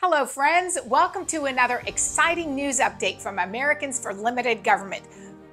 Hello, friends. Welcome to another exciting news update from Americans for Limited Government.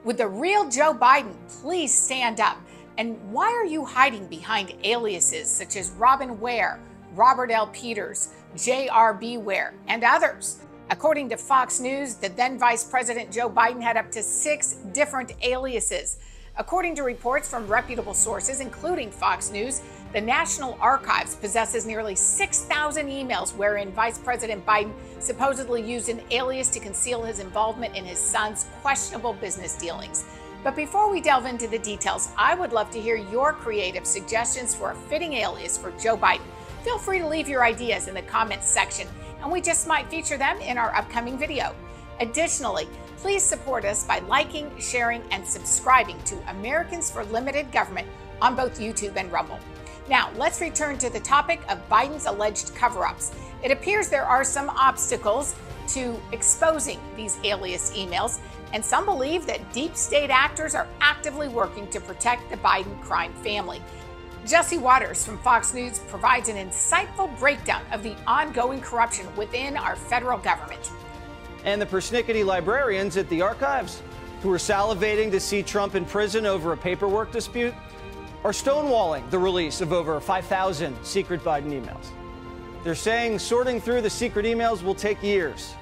Would the real Joe Biden please stand up? And why are you hiding behind aliases such as Robin Ware, Robert L. Peters, J.R.B. Ware, and others? According to Fox News, the then Vice President Joe Biden had up to 6 different aliases. According to reports from reputable sources, including Fox News, the National Archives possesses nearly 6,000 emails wherein Vice President Biden supposedly used an alias to conceal his involvement in his son's questionable business dealings. But before we delve into the details, I would love to hear your creative suggestions for a fitting alias for Joe Biden. Feel free to leave your ideas in the comments section, and we just might feature them in our upcoming video. Additionally, please support us by liking, sharing, and subscribing to Americans for Limited Government on both YouTube and Rumble. Now, let's return to the topic of Biden's alleged cover-ups. It appears there are some obstacles to exposing these alias emails, and some believe that deep state actors are actively working to protect the Biden crime family. Jesse Waters from Fox News provides an insightful breakdown of the ongoing corruption within our federal government. And the persnickety librarians at the archives, who are salivating to see Trump in prison over a paperwork dispute, are stonewalling the release of over 5,000 secret Biden emails. They're saying sorting through the secret emails will take years.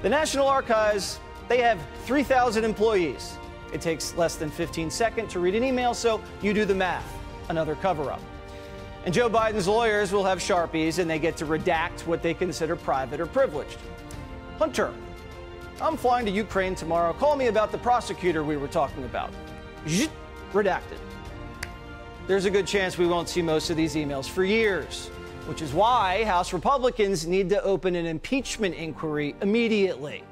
The National Archives, they have 3,000 employees. It takes less than 15 seconds to read an email, so you do the math. Another cover-up. And Joe Biden's lawyers will have Sharpies, and they get to redact what they consider private or privileged. Hunter, I'm flying to Ukraine tomorrow. Call me about the prosecutor we were talking about. Redacted. There's a good chance we won't see most of these emails for years, which is why House Republicans need to open an impeachment inquiry immediately.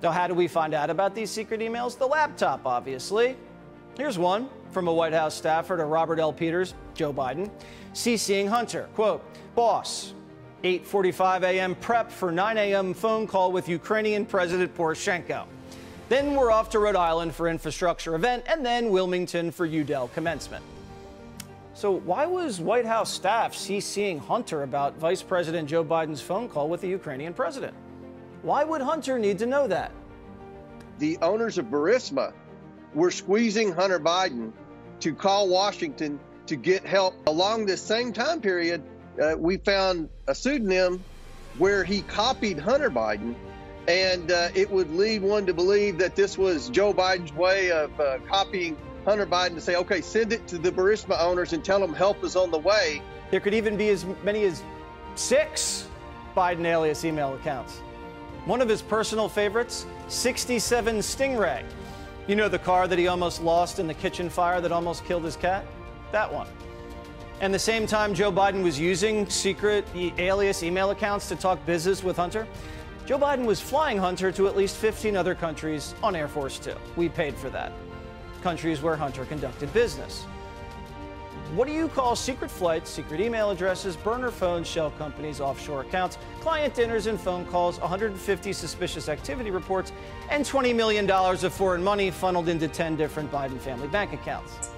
Now, how do we find out about these secret emails? The laptop, obviously. Here's one from a White House staffer to Robert L. Peters, Joe Biden, CCing Hunter. Quote, boss, 8:45 a.m. prep for 9 a.m. phone call with Ukrainian President Poroshenko. Then we're off to Rhode Island for infrastructure event, and then Wilmington for UDEL commencement. So why was White House staff CCing Hunter about Vice President Joe Biden's phone call with the Ukrainian president? Why would Hunter need to know that? The owners of Burisma were squeezing Hunter Biden to call Washington to get help. Along this same time period, we found a pseudonym where he copied Hunter Biden, and it would lead one to believe that this was Joe Biden's way of copying Hunter Biden to say, okay, send it to the Burisma owners and tell them help is on the way. There could even be as many as 6 Biden alias email accounts. One of his personal favorites, 67 Stingray. You know, the car that he almost lost in the kitchen fire that almost killed his cat? That one. And the same time Joe Biden was using secret alias email accounts to talk business with Hunter, Joe Biden was flying Hunter to at least 15 other countries on Air Force Two. We paid for that. Countries where Hunter conducted business. What do you call secret flights, secret email addresses, burner phones, shell companies, offshore accounts, client dinners and phone calls, 150 suspicious activity reports, and $20 million of foreign money funneled into 10 different Biden family bank accounts?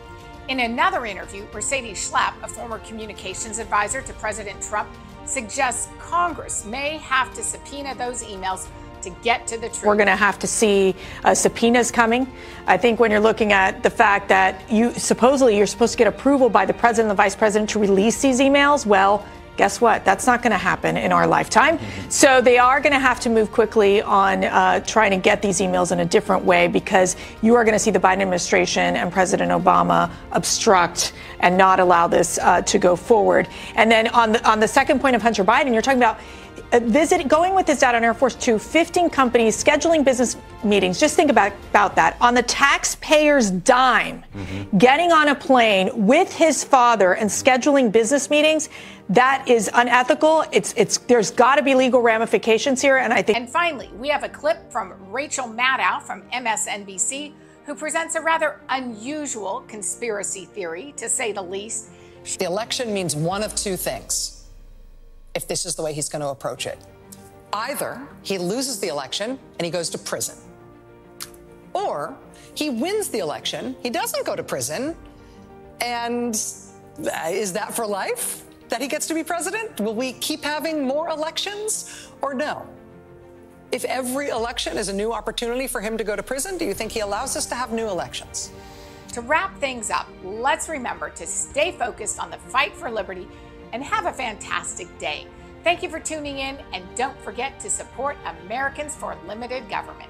In another interview, Mercedes Schlapp, a former communications advisor to President Trump, suggests Congress may have to subpoena those emails to get to the truth. We're going to have to see subpoenas coming. I think when you're looking at the fact that you're supposed to get approval by the president and the vice president to release these emails, well, guess what? That's not going to happen in our lifetime. So they are going to have to move quickly on trying to get these emails in a different way, because you are going to see the Biden administration and President Obama obstruct and not allow this to go forward. And then on the second point of Hunter Biden, you're talking about going with this data on Air Force Two, 15 companies scheduling business meetings. Just think about that. On the taxpayer's dime, getting on a plane with his father and scheduling business meetings, that is unethical. There's got to be legal ramifications here, and I think. And finally, we have a clip from Rachel Maddow from MSNBC, who presents a rather unusual conspiracy theory, to say the least. The election means one of two things, if this is the way he's going to approach it. Either he loses the election and he goes to prison, or he wins the election, he doesn't go to prison, and is that for life? that he gets to be president? Will we keep having more elections or no? If every election is a new opportunity for him to go to prison, do you think he allows us to have new elections? To wrap things up, let's remember to stay focused on the fight for liberty and have a fantastic day. Thank you for tuning in, and don't forget to support Americans for Limited Government.